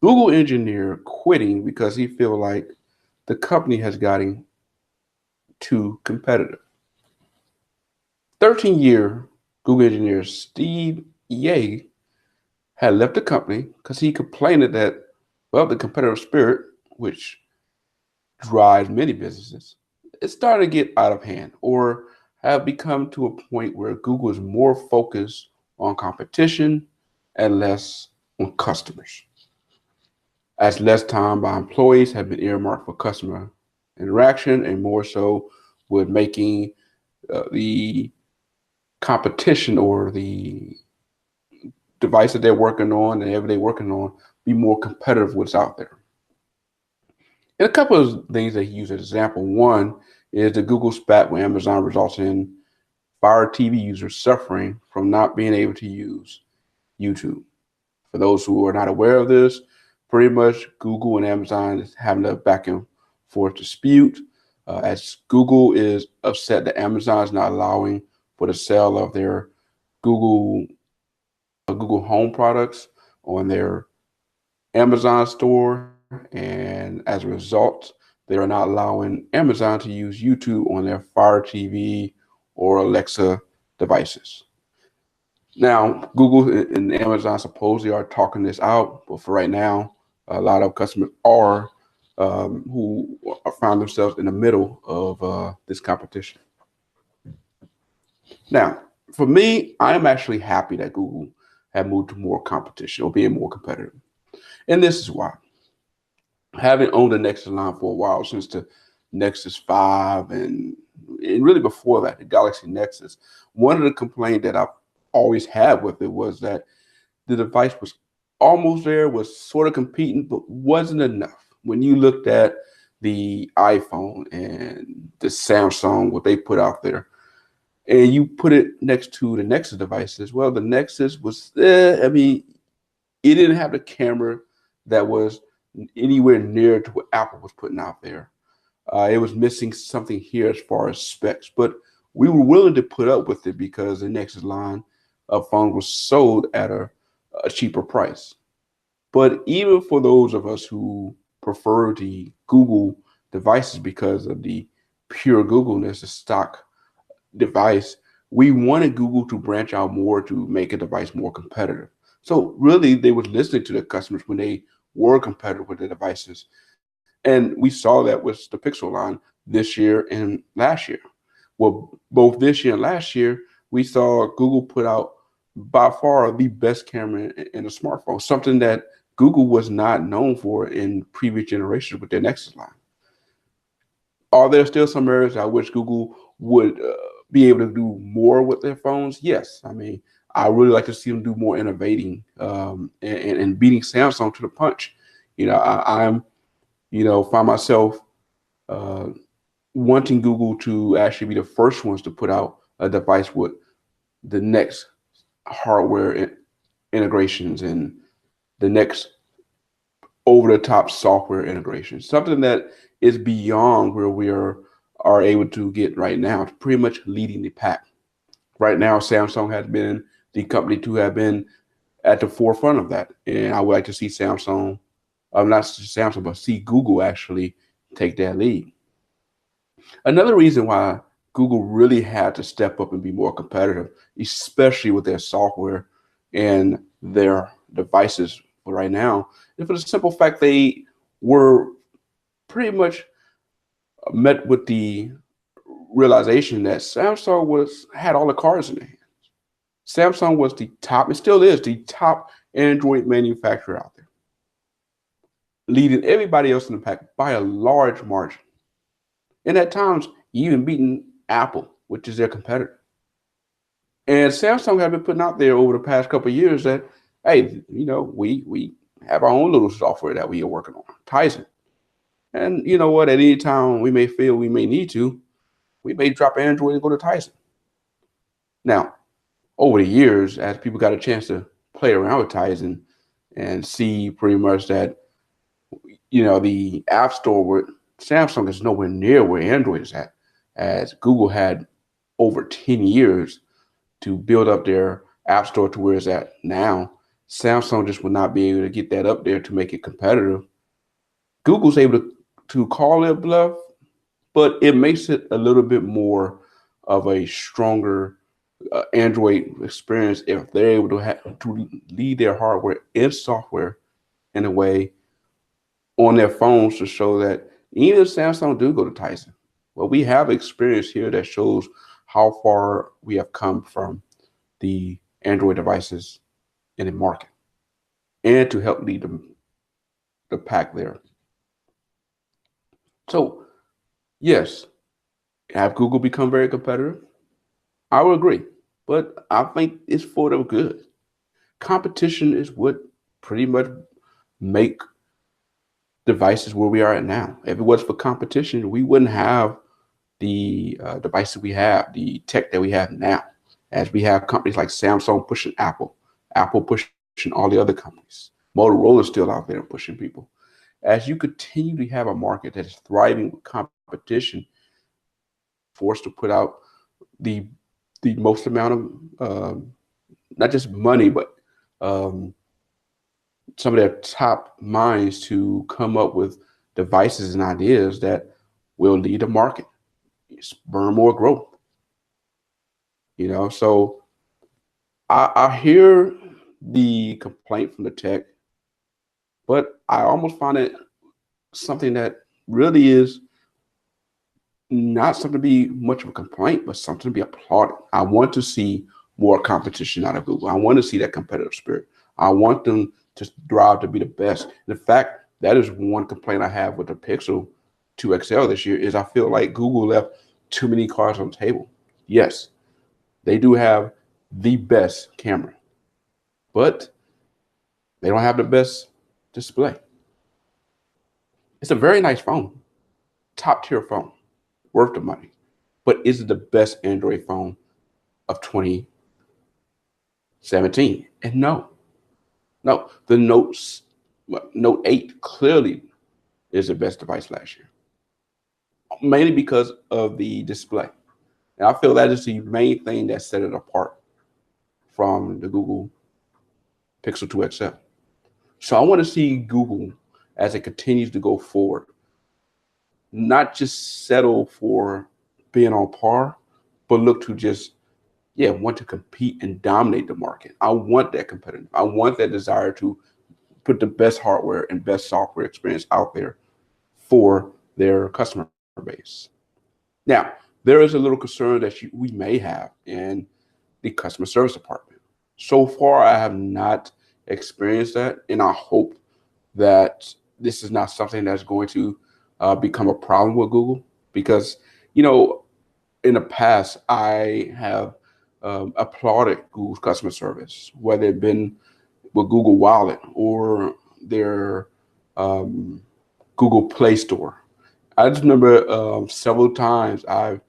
Google engineer quitting because he feel like the company has gotten too competitive. 13-year Google engineer Steve Ye had left the company because he complained that, well, the competitive spirit, which drives many businesses, it started to get out of hand or have become to a point where Google is more focused on competition and less on customers, as less time by employees have been earmarked for customer interaction and more so with making the competition or the device that they're working on and everything working on be more competitive with what's out there. And a couple of things that he used as example. One is the Google spat with Amazon results in Fire TV users suffering from not being able to use YouTube. For those who are not aware of this, pretty much Google and Amazon is having a back and forth dispute as Google is upset that Amazon is not allowing for the sale of their Google Home products on their Amazon store, and as a result, they are not allowing Amazon to use YouTube on their Fire TV or Alexa devices. Now, Google and Amazon supposedly are talking this out, but for right now, a lot of customers are who found themselves in the middle of this competition. Now, for me, I'm actually happy that Google have moved to more competition or being more competitive. And this is why. Having owned the Nexus line for a while, since the Nexus 5 and really before that, the Galaxy Nexus, one of the complaints that I've always had with it was that the device was almost there, was sort of competing, but wasn't enough. When you looked at the iPhone and the Samsung, what they put out there, and you put it next to the Nexus devices, well, the Nexus was, I mean, it didn't have the camera that was anywhere near to what Apple was putting out there. It was missing something here as far as specs, but we were willing to put up with it because the Nexus line of phones was sold at a cheaper price. But even for those of us who prefer the Google devices because of the pure Googleness, the stock device, we wanted Google to branch out more to make a device more competitive. So really, they were listening to their customers when they were competitive with the devices. And we saw that with the Pixel line this year and last year. Well, both this year and last year, we saw Google put out by far the best camera in a smartphone, something that Google was not known for in previous generations with their Nexus line. Are there still some areas I wish Google would be able to do more with their phones? Yes. I mean, I really like to see them do more innovating and beating Samsung to the punch. I'm find myself wanting Google to actually be the first ones to put out a device with the next hardware integrations and the next over-the-top software integration, something that is beyond where we are able to get right now. It's pretty much leading the pack. Right now, Samsung has been the company to have been at the forefront of that. And I would like to see Samsung, not Samsung, but see Google actually take that lead. Another reason why Google really had to step up and be more competitive, especially with their software and their devices for right now, is for the simple fact they were pretty much met with the realization that Samsung had all the cards in their hands. Samsung was the top, and still is the top Android manufacturer out there, leading everybody else in the pack by a large margin. And at times, even beating Apple, which is their competitor. And Samsung have been putting out there over the past couple of years that, hey, we have our own little software that we are working on, Tizen. And you know what? At any time we may feel we may need to, we may drop Android and go to Tizen. Now, over the years, as people got a chance to play around with Tizen and see pretty much that, the App Store with Samsung is nowhere near where Android is at. as Google had over 10 years to build up their app store to where it's at now. Samsung just would not be able to get that up there to make it competitive. Google's able to call it bluff, but it makes it a little bit more of a stronger Android experience if they're able to lead their hardware and software in a way on their phones to show that even if Samsung do go to Tyson, well, we have experience here that shows how far we have come from the Android devices in the market and to help lead the pack there. So, yes, have Google become very competitive? I would agree, but I think it's for the good. Competition is what pretty much make devices where we are at now. If it was for competition, we wouldn't have the devices we have, the tech that we have now, as we have companies like Samsung pushing Apple pushing all the other companies. Motorola's still out there pushing people. As you continue to have a market that is thriving with competition, forced to put out the most amount of not just money, but some of their top minds to come up with devices and ideas that will lead the market, spur more growth. So I hear the complaint from the tech, but I almost find it something that really is not something to be much of a complaint, but something to be applauded. I want to see more competition out of Google. I want to see that competitive spirit. I want them to strive to be the best. In fact, that is one complaint I have with the Pixel 2 XL this year is I feel like Google left too many cards on the table. Yes, they do have the best camera, but they don't have the best display. It's a very nice phone, top tier phone, worth the money. But is it the best Android phone of 2017? And no, the Note 8 clearly is the best device last year, mainly because of the display. And I feel that is the main thing that set it apart from the Google Pixel 2 XL. So I want to see Google as it continues to go forward, not just settle for being on par, but look to just, want to compete and dominate the market. I want that competitive. I want that desire to put the best hardware and best software experience out there for their customer base. Now, there is a little concern that we may have in the customer service department. So far, I have not experienced that, and I hope that this is not something that's going to become a problem with Google because, in the past, I have applauded Google's customer service, whether it been with Google Wallet or their Google Play Store. I just remember several times I've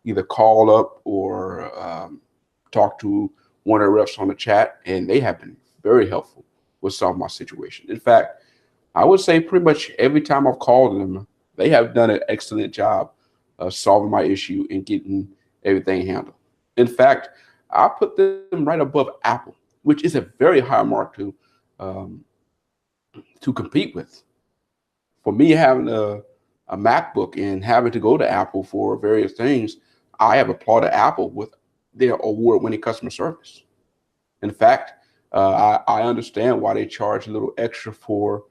either called up or talked to one of the reps on the chat, and they have been very helpful with solving my situation. In fact, I would say pretty much every time I've called them, they have done an excellent job of solving my issue and getting everything handled. In fact, I put them right above Apple, which is a very high mark to compete with. For me, having a MacBook and having to go to Apple for various things, I have applauded Apple with their award-winning customer service. In fact, I understand why they charge a little extra for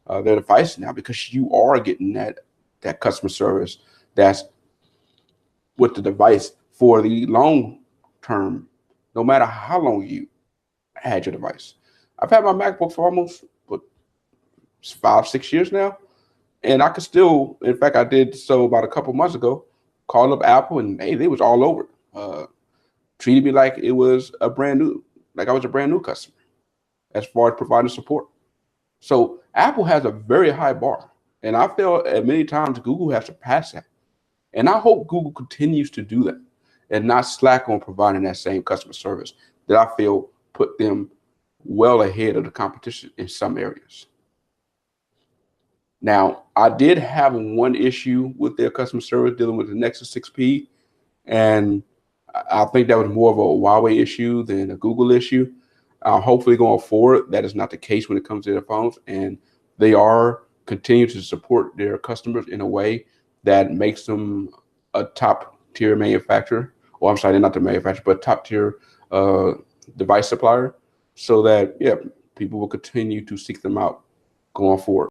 their device now, because you are getting that customer service that's with the device for the long term, no matter how long you had your device. I've had my MacBook for almost 5-6 years now, and I could still, in fact, I did so about a couple months ago, called up Apple, and hey, they was all over it. Treated me like it was like I was a brand new customer as far as providing support. So Apple has a very high bar, and I feel at many times Google has surpassed that. And I hope Google continues to do that and not slack on providing that same customer service that I feel put them well ahead of the competition in some areas. Now, I did have one issue with their customer service dealing with the Nexus 6P, and I think that was more of a Huawei issue than a Google issue. Hopefully going forward, that is not the case when it comes to their phones, and they are continuing to support their customers in a way that makes them a top tier manufacturer. Or I'm sorry, they're not the manufacturer, but top tier uh, device supplier, so that, yeah, people will continue to seek them out going forward.